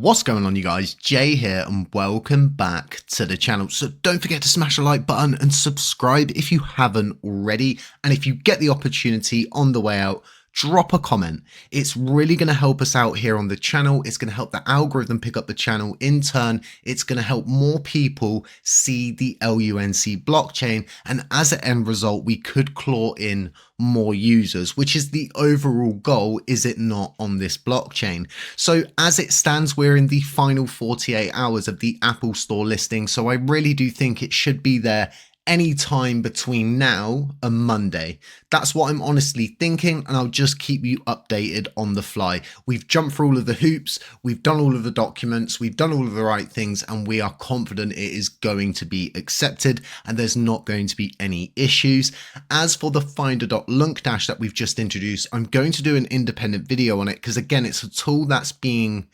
What's going on, you guys? Jay here and welcome back to the channel. So don't forget to smash the like button and subscribe if you haven't already. And if you get the opportunity on the way out, drop a comment. It's really going to help us out here on the channel. It's going to help the algorithm pick up the channel. In turn, it's going to help more people see the LUNC blockchain. And as an end result, we could claw in more users, which is the overall goal, is it not, on this blockchain? So as it stands, we're in the final 48 hours of the Apple Store listing. So I really do think it should be there any time between now and Monday. That's what I'm honestly thinking, and I'll just keep you updated on the fly. We've jumped through all of the hoops, we've done all of the documents, we've done all of the right things, and we are confident it is going to be accepted and there's not going to be any issues. As for the finder.LUNCDash that we've just introduced, I'm going to do an independent video on it because, again, it's a tool that's being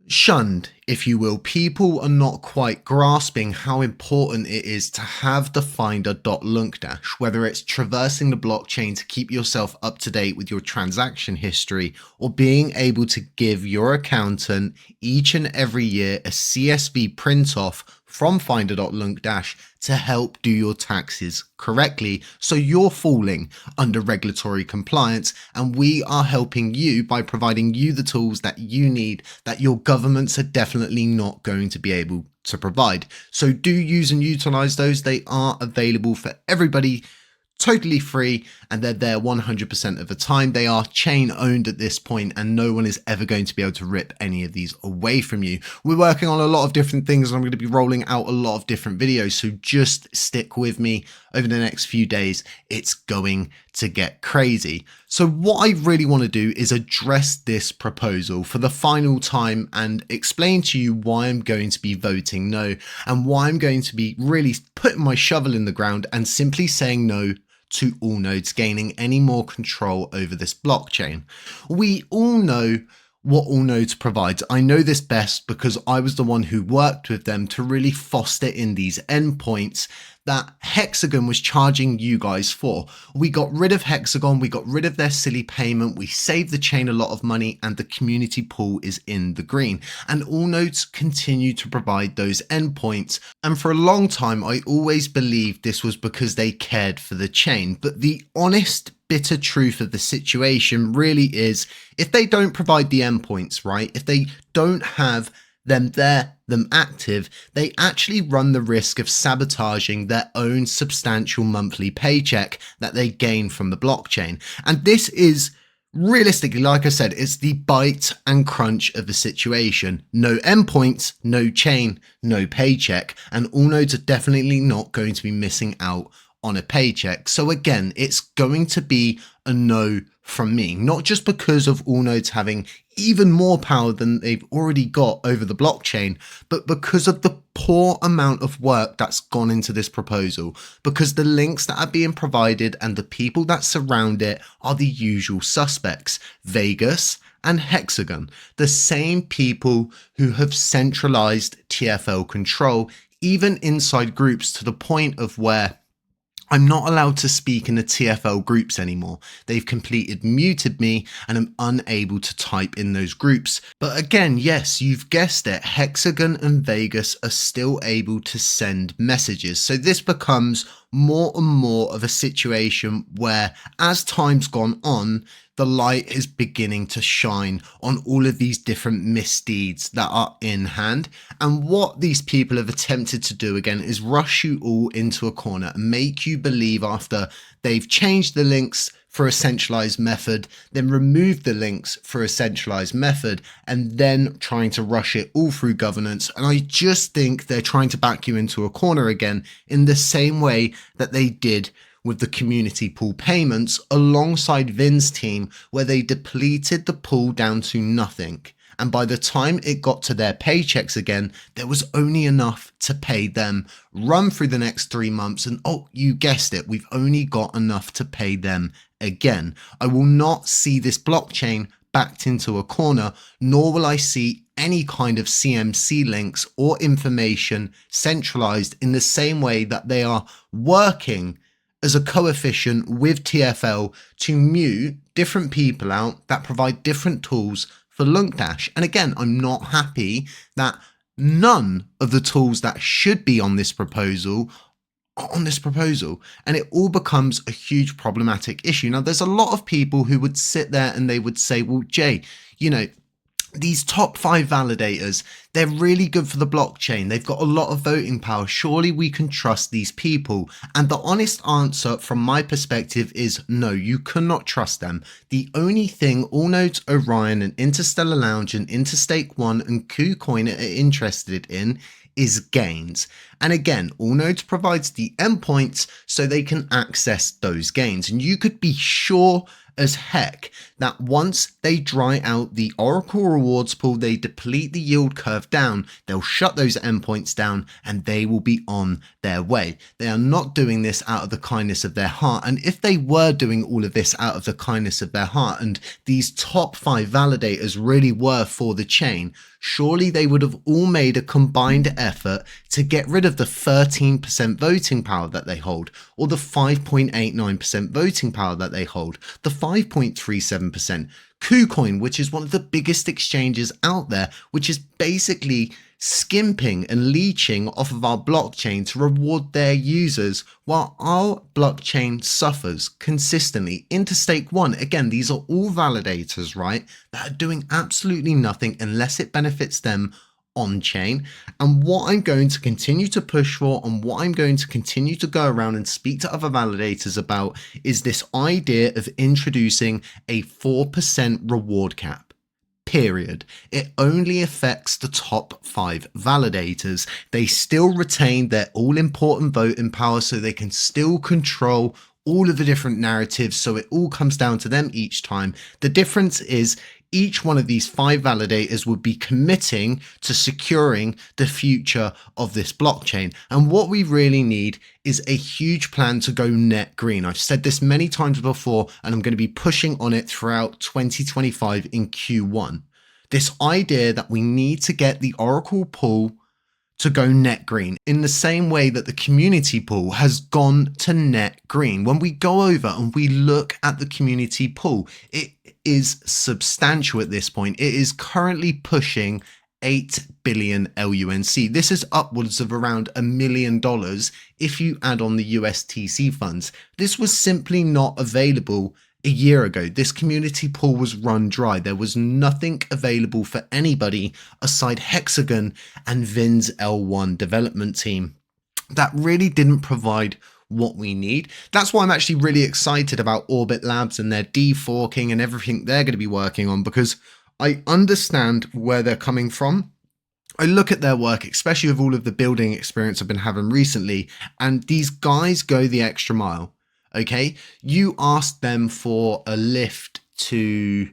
shunned, if you will. People are not quite grasping how important it is to have the finder.LUNCDash, whether it's traversing the blockchain to keep yourself up to date with your transaction history, or being able to give your accountant each and every year a CSV print off from finder.LUNCDash to help do your taxes correctly, so you're falling under regulatory compliance, and we are helping you by providing you the tools that you need that your governments are definitely not going to be able to provide. So do use and utilize those. They are available for everybody, totally free, and they're there 100% of the time. They are chain owned at this point, and no one is ever going to be able to rip any of these away from you. We're working on a lot of different things, and I'm going to be rolling out a lot of different videos, so just stick with me over the next few days. It's going to get crazy. So what I really want to do is address this proposal for the final time and explain to you why I'm going to be voting no, and why I'm going to be really putting my shovel in the ground and simply saying no to Allnodes gaining any more control over this blockchain. We all know what Allnodes provides. I know this best because I was the one who worked with them to really foster in these endpoints that Hexagon was charging you guys for. We got rid of Hexagon, we got rid of their silly payment, we saved the chain a lot of money, and the community pool is in the green. And Allnodes continue to provide those endpoints. And for a long time, I always believed this was because they cared for the chain. But the honest, bitter truth of the situation really is, if they don't provide the endpoints, right, if they don't have them active, they actually run the risk of sabotaging their own substantial monthly paycheck that they gain from the blockchain. And this is realistically, like I said, it's the bite and crunch of the situation. No endpoints, no chain, no paycheck, and Allnodes are definitely not going to be missing out on a paycheck. So again, it's going to be a no from me, not just because of Allnodes having even more power than they've already got over the blockchain, but because of the poor amount of work that's gone into this proposal, because the links that are being provided and the people that surround it are the usual suspects, Vegas and Hexagon, the same people who have centralized TFL control, even inside groups, to the point of where I'm not allowed to speak in the TFL groups anymore. They've completely muted me and I'm unable to type in those groups. But again, yes, you've guessed it, Hexagon and Vegas are still able to send messages. So this becomes more and more of a situation where, as time's gone on, the light is beginning to shine on all of these different misdeeds that are in hand. And what these people have attempted to do again is rush you all into a corner and make you believe, after they've changed the links for a centralized method, then removed the links for a centralized method, and then trying to rush it all through governance. And I just think they're trying to back you into a corner again, in the same way that they did with the community pool payments alongside Vin's team, where they depleted the pool down to nothing. And by the time it got to their paychecks again, there was only enough to pay them, run through the next 3 months, and oh, you guessed it, we've only got enough to pay them again. I will not see this blockchain backed into a corner, nor will I see any kind of CMC links or information centralized in the same way that they are working as a coefficient with TFL to mute different people out that provide different tools for LUNCDash. And again, I'm not happy that none of the tools that should be on this proposal are on this proposal, and it all becomes a huge problematic issue. Now, there's a lot of people who would sit there and they would say, well, Jay, these top 5 validators, they're really good for the blockchain. They've got a lot of voting power. Surely we can trust these people. And the honest answer from my perspective is no, you cannot trust them. The only thing Allnodes, Orion, and Interstellar Lounge and Interstate One and KuCoin are interested in is gains. And again, Allnodes provides the endpoints so they can access those gains. And you could be sure as heck that once they dry out the Oracle rewards pool, they deplete the yield curve down, they'll shut those endpoints down and they will be on their way. They are not doing this out of the kindness of their heart. And if they were doing all of this out of the kindness of their heart, and these top 5 validators really were for the chain, surely they would have all made a combined effort to get rid of the 13% voting power that they hold, or the 5.89% voting power that they hold, the 5.37%. KuCoin, which is one of the biggest exchanges out there, which is basically skimping and leeching off of our blockchain to reward their users while our blockchain suffers consistently. Interstate One, again, these are all validators, right, that are doing absolutely nothing unless it benefits them on chain. And what I'm going to continue to push for, and what I'm going to continue to go around and speak to other validators about, is this idea of introducing a 4% reward cap. Period. It only affects the top 5 validators. They still retain their all-important voting power, so they can still control all of the different narratives, so it all comes down to them each time. The difference is each one of these 5 validators would be committing to securing the future of this blockchain. And what we really need is a huge plan to go net green. I've said this many times before, and I'm going to be pushing on it throughout 2025 in Q1. This idea that we need to get the Oracle pool to go net green in the same way that the community pool has gone to net green. When we go over and we look at the community pool, it is substantial at this point. It is currently pushing 8 billion LUNC. This is upwards of around $1 million if you add on the USTC funds. This was simply not available a year ago. This community pool was run dry. There was nothing available for anybody aside Hexagon and Vin's L1 development team. That really didn't provide what we need. That's why I'm actually really excited about Orbit Labs and their deforking and everything they're going to be working on, because I understand where they're coming from. I look at their work, especially with all of the building experience I've been having recently, and these guys go the extra mile. Okay, you ask them for a lift to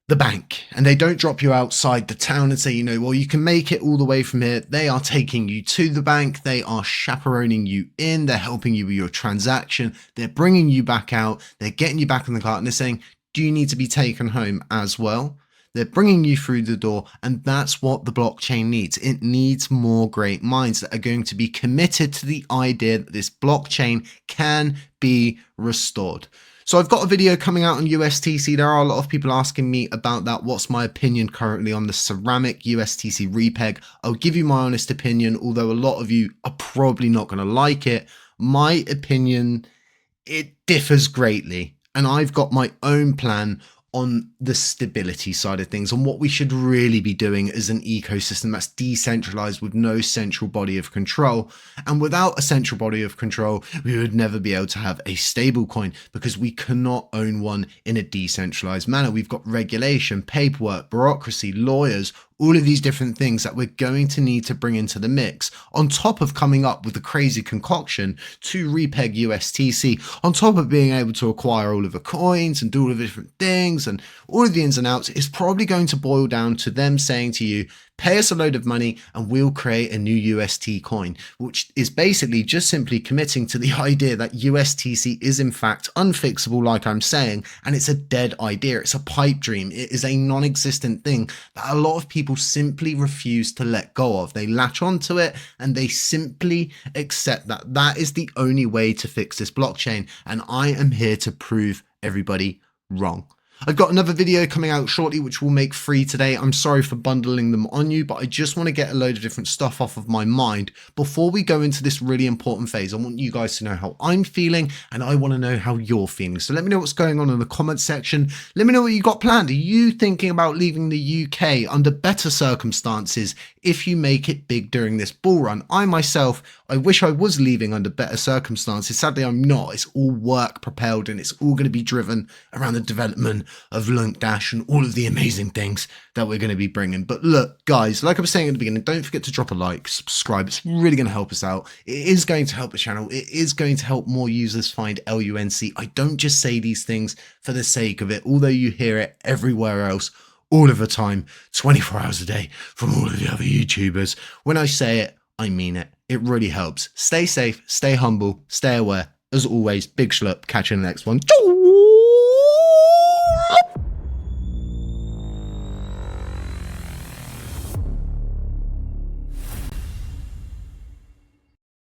the bank and they don't drop you outside the town and say, well, you can make it all the way from here. They are taking you to the bank. They are chaperoning you in. They're helping you with your transaction. They're bringing you back out. They're getting you back in the cart and they're saying, do you need to be taken home as well? They're bringing you through the door, and that's what the blockchain needs. It needs more great minds that are going to be committed to the idea that this blockchain can be restored. So I've got a video coming out on USTC. There are a lot of people asking me about that. What's my opinion currently on the ceramic USTC repeg? I'll give you my honest opinion, although a lot of you are probably not going to like it. My opinion, it differs greatly, and I've got my own plan on the stability side of things, on what we should really be doing as an ecosystem that's decentralized with no central body of control. And without a central body of control, we would never be able to have a stable coin, because we cannot own one in a decentralized manner. We've got regulation, paperwork, bureaucracy, lawyers, all of these different things that we're going to need to bring into the mix, on top of coming up with the crazy concoction to repeg USTC, on top of being able to acquire all of the coins and do all of the different things and all of the ins and outs. Is probably going to boil down to them saying to you, pay us a load of money and we'll create a new UST coin, which is basically just simply committing to the idea that USTC is in fact unfixable, like I'm saying, and it's a dead idea. It's a pipe dream. It is a non-existent thing that a lot of people simply refuse to let go of. They latch onto it and they simply accept that that is the only way to fix this blockchain. And I am here to prove everybody wrong. I've got another video coming out shortly which will make free today. I'm sorry for bundling them on you, but I just want to get a load of different stuff off of my mind before we go into this really important phase. I want you guys to know how I'm feeling, and I want to know how you're feeling. So let me know what's going on in the comments section. Let me know what you got planned. Are you thinking about leaving the UK under better circumstances if you make it big during this bull run? I myself, I wish I was leaving under better circumstances. Sadly, I'm not. It's all work propelled, and it's all going to be driven around the development of LUNCDash and all of the amazing things that we're going to be bringing. But look, guys, like I was saying at the beginning, don't forget to drop a like, subscribe. It's really going to help us out. It is going to help the channel. It is going to help more users find LUNC. I don't just say these things for the sake of it, although you hear it everywhere else, all of the time, 24 hours a day from all of the other YouTubers. When I say it, I mean it. It really helps. Stay safe, stay humble, stay aware. As always, big schlup. Catch you in the next one.